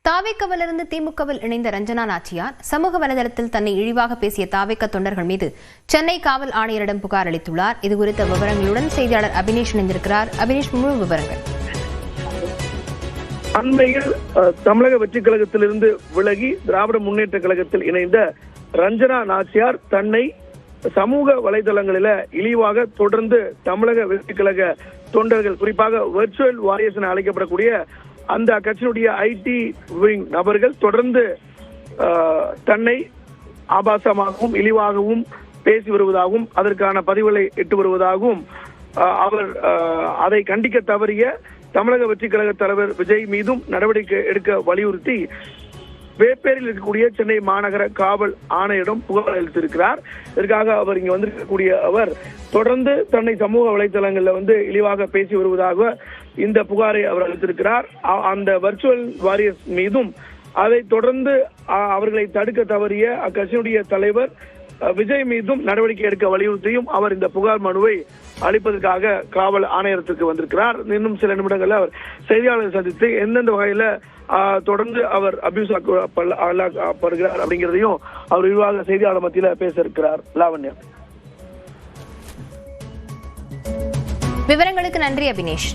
தாவேக்கவிலிருந்து திமுகவில் இணைந்த ரஞ்சனா நாச்சியார் சமூக வலைதளத்தில் தன்னை இழிவாக பேசிய தாவேக்க தொண்டர்கள் மீது சென்னை காவல் ஆணையரிடம் புகார் அளித்துள்ளார். இதுகுறித்த விவரங்களுடன் செய்தியாளர் அபினேஷ் இணைந்திருக்கிறார். அபினேஷ், முழு விவரங்கள். அண்மையில் தமிழக வெற்றி கழகத்திலிருந்து விலகி திராவிட முன்னேற்ற கழகத்தில் இணைந்த ரஞ்சனா நாச்சியார் தன்னை சமூக வலைதளங்களில இழிவாக தொடர்ந்து தமிழக வெற்றி கழக தொண்டர்கள், குறிப்பாக வெர்ச்சுவல் வாரியர்ஸ் என அழைக்கப்படக்கூடிய அந்த கட்சியினுடைய ஐடி விங் நபர்கள் தொடர்ந்து தன்னை ஆபாசமாகவும் இழிவாகவும் பேசி வருவதாகவும் அதற்கான பதிவுகளை இட்டு வருவதாகவும் அவர் அதை கண்டிக்க தவறிய தமிழக வெற்றி கழக தலைவர் விஜய் மீதும் நடவடிக்கை எடுக்க வலியுறுத்தி வேப்பேரியில் இருக்கக்கூடிய சென்னை மாநகர காவல் ஆணையரிடம் புகார் அளித்திருக்கிறார். இதற்காக அவர் இங்க வந்திருக்கக்கூடிய அவர் தொடர்ந்து தன்னை சமூக வலைதளங்கள்ல இழிவாக பேசி வருவதாக இந்த புகாரை அவர் அளித்திருக்கிறார். அந்த வர்ச்சுவல் வாரியர்ஸ் மீதும் அதை தொடர்ந்து அவர்களை தடுக்க தவறிய அக்கட்சியினுடைய தலைவர் விஜய் மீதும் நடவடிக்கை எடுக்க வலியுறுத்தியும் அவர் இந்த புகார் மனுவை அளிப்பதற்காக காவல் ஆணையரத்துக்கு வந்திருக்கிறார். இன்னும் சில நிமிடங்கள்ல அவர் செய்தியாளரை சந்தித்து எந்தெந்த வகையில தொடர்ந்து அவர் அபியூஸ் ஆக்கப்படுகிறார் அப்படிங்கிறதையும் அவர் விரிவாக செய்தியாளர் மத்தியில பேச இருக்கிறார். லாவண்யா, விவரங்களுக்கு நன்றி அபினேஷ்.